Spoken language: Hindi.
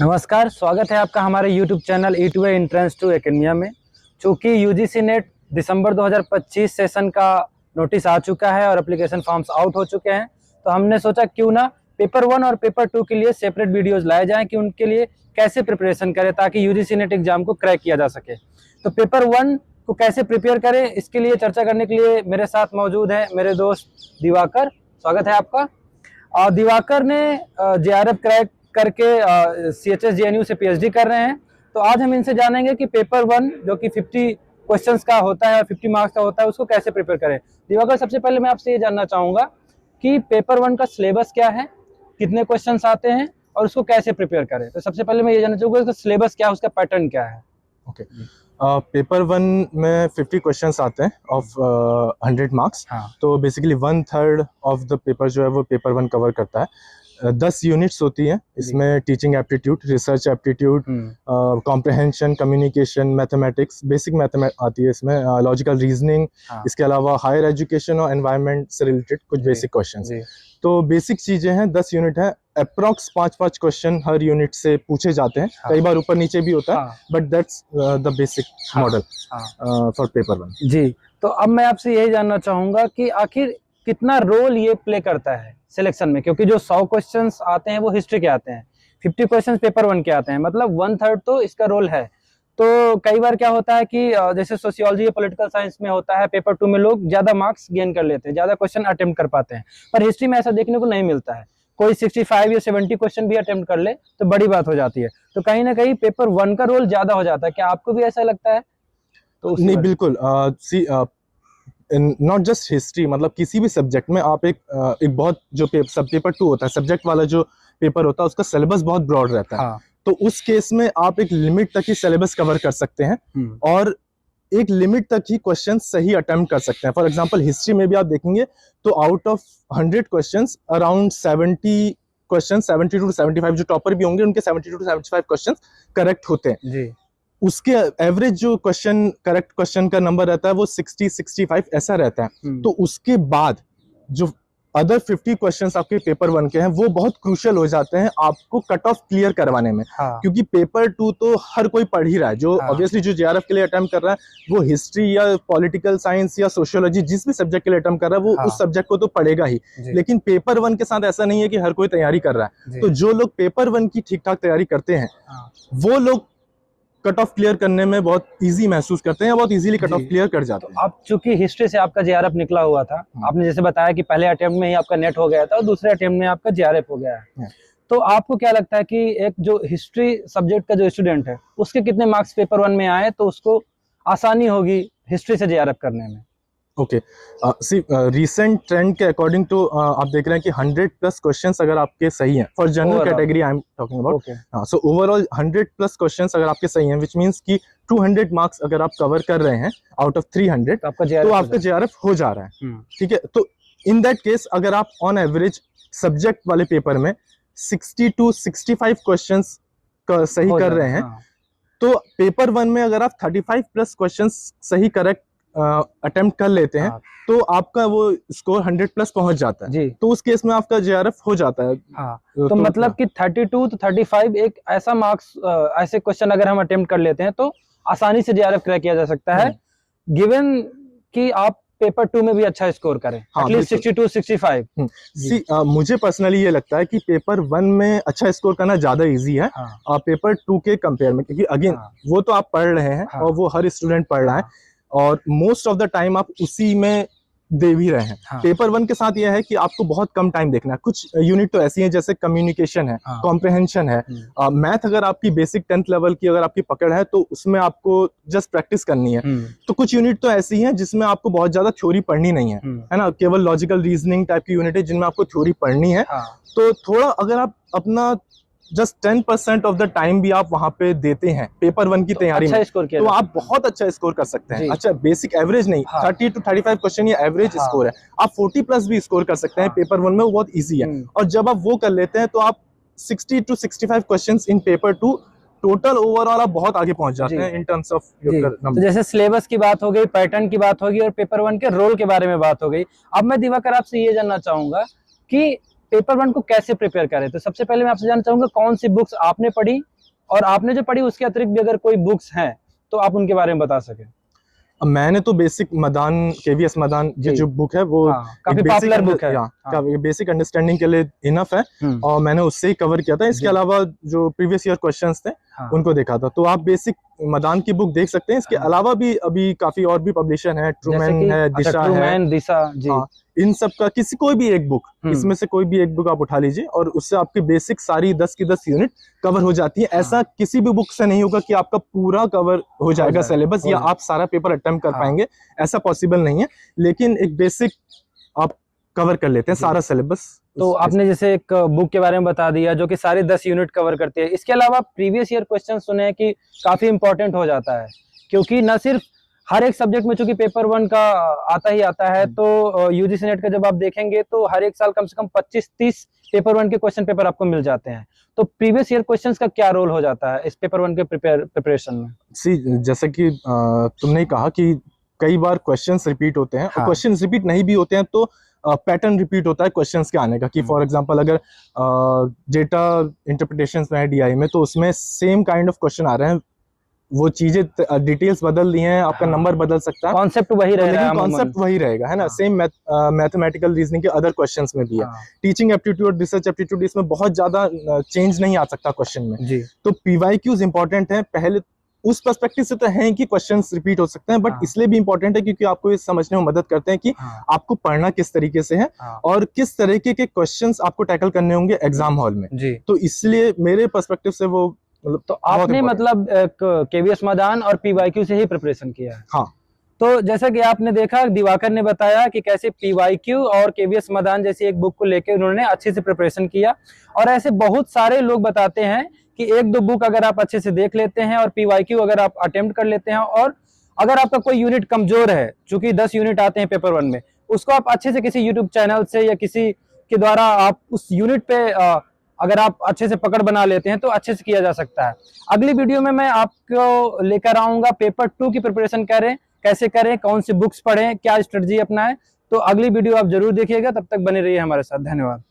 नमस्कार, स्वागत है आपका हमारे YouTube channel E2A entrance to academia में। चूँकि यूजीसी नेट दिसंबर 2025 सेशन का नोटिस आ चुका है और एप्लीकेशन फॉर्म्स आउट हो चुके हैं, तो हमने सोचा क्यों ना पेपर 1 और पेपर 2 के लिए सेपरेट वीडियोस लाए जाएं कि उनके लिए कैसे प्रिपरेशन करें ताकि यूजीसी नेट एग्जाम को क्रैक किया जा सके। तो पेपर 1 को कैसे प्रिपेयर करें, इसके लिए चर्चा करने के लिए मेरे साथ मौजूद है मेरे दोस्त दिवाकर। स्वागत है आपका। और दिवाकर ने JRF क्रैक करके CHS JNU से PhD कर रहे हैं। तो आज हम इनसे जानेंगे कि पेपर 1 जो कि 50 क्वेश्चंस का होता है और 50 मार्क्स का होता है उसको कैसे प्रिपेयर करें। दिवाकर, सबसे पहले मैं आपसे ये जानना चाहूँगा कि पेपर 1 का सिलेबस क्या है, कितने क्वेश्चंस आते हैं और उसको कैसे प्रिपेयर करें। तो सबसे पहले मैं ये जानना चाहूँगा उसका सिलेबस क्या है, उसका पैटर्न क्या है। ओके, पेपर 1 में 50 क्वेश्चंस आते हैं ऑफ 100 मार्क्स। हाँ। तो बेसिकली 1/3 ऑफ द पेपर जो है वो पेपर 1 कवर करता है। 10 यूनिट्स होती हैं इसमें। Teaching aptitude, research aptitude, comprehension, communication, mathematics, basic mathematics आती है इसमें, लॉजिकल रीजनिंग। हाँ। इसके अलावा हायर एजुकेशन और एनवायरनमेंट से रिलेटेड कुछ बेसिक क्वेश्चंस। तो बेसिक चीजें हैं, 10 यूनिट है। अप्रॉक्स 5-5 क्वेश्चन हर यूनिट से पूछे जाते हैं। हाँ। कई बार ऊपर नीचे भी होता है, हाँ। But that's the basic model for paper 1। जी, तो अब मैं आपसे यही जानना चाहूंगा कि आखिर कितना रोल ये प्ले करता है सिलेक्शन में, क्योंकि जो 100 क्वेश्चंस आते हैं वो हिस्ट्री के आते हैं, 50 क्वेश्चंस पेपर 1 के आते हैं, मतलब 1/3 तो इसका रोल है। तो कई बार क्या होता है कि जैसे सोशियोलॉजी या पॉलिटिकल साइंस में होता है, पेपर 2 में लोग ज्यादा मार्क्स गेन कर लेते हैं, ज्यादा क्वेश्चन अटेम्प्ट कर पाते हैं, पर हिस्ट्री में ऐसा देखने को नहीं मिलता है। कोई 65 या 70 क्वेश्चन भी अटेम्प्ट कर ले तो बड़ी बात हो जाती है। तो कहीं ना कहीं पेपर 1 का रोल ज्यादा हो जाता है। क्या आपको भी ऐसा लगता है? तो नहीं, बिल्कुल। नॉट जस्ट हिस्ट्री, मतलब किसी भी सब्जेक्ट में आप एक बहुत जो सब पेपर 2 होता है, सब्जेक्ट वाला जो पेपर होता है, उसका सिलेबस बहुत ब्रॉड रहता है। हाँ। तो उस केस में आप एक लिमिट तक ही सिलेबस कवर कर सकते हैं और एक लिमिट तक ही क्वेश्चन सही अटेम्प्ट कर सकते हैं। फॉर एग्जांपल हिस्ट्री में भी आप देखेंगे तो out of 100 questions around 70 question, 72 to 75, जो टॉपर भी होंगे उनके 72 to 75 क्वेश्चन करेक्ट होते हैं जी। उसके एवरेज जो करेक्ट क्वेश्चन का नंबर रहता है वो 60-65 ऐसा रहता है। तो उसके बाद जो अदर 50 क्वेश्चंस आपके पेपर 1 के हैं वो बहुत क्रूशियल हो जाते हैं आपको कट ऑफ क्लियर करवाने में। हाँ। क्योंकि पेपर 2 तो हर कोई पढ़ ही रहा है, जो ऑब्वियसली जो JRF के लिए अटेम्प्ट कर रहा है वो हिस्ट्री या पॉलिटिकल साइंस या सोशियोलॉजी जिस भी सब्जेक्ट के लिए अटेम्प्ट कर रहा है वो उस सब्जेक्ट को तो पढ़ेगा ही। लेकिन पेपर 1 के साथ ऐसा नहीं है कि हर कोई तैयारी कर रहा है। तो जो लोग पेपर 1 की ठीक ठाक तैयारी करते हैं वो लोग कट ऑफ क्लियर करने में बहुत इजी महसूस करते हैं या बहुत इजीली कट ऑफ क्लियर कर जाते हैं। आप चूंकि हिस्ट्री से आपका JRF निकला हुआ था, आपने जैसे बताया कि पहले अटेम्प्ट में ही आपका नेट हो गया था और दूसरे अटेम्प्ट में आपका JRF हो गया है। तो आपको क्या लगता है कि एक जो हिस्ट्री सब्जेक्ट का जो स्टूडेंट है उसके कितने मार्क्स पेपर 1 में आए तो उसको आसानी होगी हिस्ट्री से JRF करने में? ओके, रिसेंट ट्रेंड के अकॉर्डिंग टू आप देख रहे हैं कि 100+ क्वेश्चंस अगर आपके सही हैं for general category I am talking about. So overall 100+ questions अगर आपके सही हैं, व्हिच मींस कि 200 मार्क्स अगर आप कवर कर रहे हैं आउट ऑफ 300 तो आपका JRF हो जा रहा है। ठीक है, तो इन दैट केस अगर आप ऑन एवरेज सब्जेक्ट वाले पेपर में 60 to 65 क्वेश्चंस सही कर रहे हैं तो पेपर 1 में अगर आप 35+ क्वेश्चंस सही करेक्ट अटेम्प्ट कर लेते हैं तो आपका वो स्कोर 100+ पहुंच जाता है। तो उस केस में आपका JRF हो जाता है। तो मतलब कि 32 to 35 एक ऐसा मार्क्स, ऐसे क्वेश्चन अगर हम अटेम्प्ट कर लेते हैं तो आसानी से JRF क्रैक किया जा सकता है, गिवन कि आप पेपर 2 में भी अच्छा स्कोर करें, एटलीस्ट 62-65। मुझे पर्सनली ये लगता है कि पेपर 1 में अच्छा स्कोर करना ज्यादा इजी है पेपर 2 के कंपेयर में, क्योंकि अगेन वो तो आप पढ़ रहे हैं और वो हर स्टूडेंट पढ़ रहा है और मोस्ट ऑफ द टाइम आप उसी में दे भी रहे हैं। पेपर 1 के साथ यह है कि आपको बहुत कम टाइम देखना है। कुछ यूनिट तो ऐसी हैं जैसे कम्युनिकेशन है, कॉम्प्रहेंशन है, मैथ अगर आपकी बेसिक 10th लेवल की अगर आपकी पकड़ है तो उसमें आपको जस्ट प्रैक्टिस करनी है। तो कुछ यूनिट तो ऐसी हैं जिसमें आपको बहुत ज्यादा थ्योरी पढ़नी नहीं है ना, केवल लॉजिकल रीजनिंग टाइप की यूनिट है जिनमें आपको थ्योरी पढ़नी है। तो थोड़ा अगर आप अपना जस्ट 10% ऑफ द टाइम भी आप वहां पे देते हैं पेपर 1 की तैयारी में तो आप बहुत अच्छा स्कोर कर सकते हैं। अच्छा, बेसिक एवरेज नहीं, 30 to 35 क्वेश्चन ये एवरेज स्कोर है, आप 40+ भी स्कोर कर सकते हैं पेपर 1 में, वो बहुत इजी है। और जब आप वो कर लेते हैं तो आप 60 to 65 questions in paper 2 total overall आप बहुत आगे पहुंच जाते हैं इन टर्म्स ऑफ तो जैसे सिलेबस की बात हो गई, पैटर्न की बात होगी और पेपर 1 के रोल के बारे में बात हो गई। अब मैं दिवाकर आपसे ये जानना चाहूंगा कि पेपर 1 को कैसे प्रिपेयर करें? तो सबसे पहले मैं आपसे जानना चाहूंगा कौन सी बुक्स आपने पढ़ी, और आपने जो पढ़ी उसके अतिरिक्त भी अगर कोई बुक्स हैं तो आप उनके बारे में बता सकें। अब मैंने तो बेसिक मदान, केवीएस मदान की जी। जो बुक है वो काफी पॉपुलर बुक है। काफी बेसिक अंडरस्टैंडिंग के लिए इनफ है, और मैंने उससे ही कवर किया था। इसके अलावा जो प्रीवियस ईयर क्वेश्चंस थे उनको देखा था। तो आप बेसिक मदान की बुक देख सकते हैं। इसके अलावा भी अभी काफी और भी पब्लिशर हैं, ट्रूमैन है, दिशा है, दिशा जी। इन सब का किसी कोई भी एक बुक, इसमें से कोई भी एक बुक आप उठा लीजिए और उससे आपकी बेसिक सारी 10 की 10 यूनिट कवर हो जाती है। ऐसा किसी भी बुक से नहीं होगा कि आपका पूरा कवर हो जाएगा सिलेबस, या आप सारा पेपर अटेम्प्ट कर पाएंगे, ऐसा पॉसिबल नहीं है। लेकिन एक बेसिक आप कवर कर लेते हैं सारा सिलेबस। तो आपने जैसे एक बुक के बारे में बता दिया जो कि सारी 10 यूनिट कवर करती है। इसके अलावा प्रीवियस ईयर क्वेश्चन सुने हैं कि काफी इंपॉर्टेंट हो जाता है, क्योंकि न सिर्फ हर एक सब्जेक्ट में चूंकि पेपर 1 का आता ही आता है, तो यूजीसी नेट का जब आप देखेंगे तो हर एक साल कम से कम 25-30 पेपर 1 के क्वेश्चन पेपर आपको मिल जाते हैं। तो प्रीवियस ईयर क्वेश्चंस का क्या रोल हो जाता है इस पेपर 1 के प्रिपरेशन में? जैसे कि तुमने कहा कि कई बार क्वेश्चंस रिपीट होते हैं, और क्वेश्चंस रिपीट नहीं भी होते हैं तो पैटर्न रिपीट होता है क्वेश्चंस के आने का। कि फॉर एग्जांपल अगर डेटा इंटरप्रिटेशंस में है डीआई में, तो उसमें सेम काइंड ऑफ क्वेश्चन आ रहे हैं, वो चीजें डिटेल्स बदल दी हैं, आपका नंबर बदल सकता है, कॉन्सेप्ट वही रहेगा, लेकिन कॉन्सेप्ट वही रहेगा, है ना। सेम मैथमेटिकल रीजनिंग के अदर क्वेश्चंस में भी है। टीचिंग एप्टीट्यूड, रिसर्च एप्टीट्यूड, इसमें बहुत ज्यादा चेंज नहीं आ सकता क्वेश्चन में जी। तो पीवाईक्यूज इंपॉर्टेंट है। पहले उस पर्सपेक्टिव से तो है कि क्वेश्चंस रिपीट हो सकते हैं, बट इसलिए भी इंपॉर्टेंट है क्योंकि आपको ये समझने में मदद करते हैं कि आपको पढ़ना किस तरीके से है, और किस तरीके के क्वेश्चंस आपको टैकल करने होंगे एग्जाम हॉल में जी। तो इसलिए मेरे पर्सपेक्टिव से वो तो आपने मतलब केवीएस मदान और पीवाईक्यू से ही प्रिपरेशन किया है। हाँ। तो जैसा कि आपने देखा, दिवाकर ने बताया कि कैसे पीवाईक्यू और केवीएस मदान जैसी एक बुक को लेकर उन्होंने अच्छे से प्रिपरेशन किया, और ऐसे बहुत सारे लोग बताते हैं कि एक दो बुक अगर आप अच्छे से देख लेते हैं और पीवाईक्यू अगर आप अटेम्प्ट कर लेते हैं, और अगर आपका कोई यूनिट कमजोर है, चूंकि 10 यूनिट आते हैं पेपर 1 में, उसको आप अच्छे से किसी यूट्यूब चैनल से या किसी के द्वारा आप उस यूनिट पे अगर आप अच्छे से पकड़ बना लेते हैं तो अच्छे से किया जा सकता है। अगली वीडियो में मैं आपको लेकर आऊंगा पेपर 2 की प्रिपरेशन कैसे करें, कौन सी बुक्स पढ़ें, क्या स्ट्रेटजी अपनाएं। तो अगली वीडियो आप जरूर देखिएगा। तब तक बने रहिए हमारे साथ। धन्यवाद।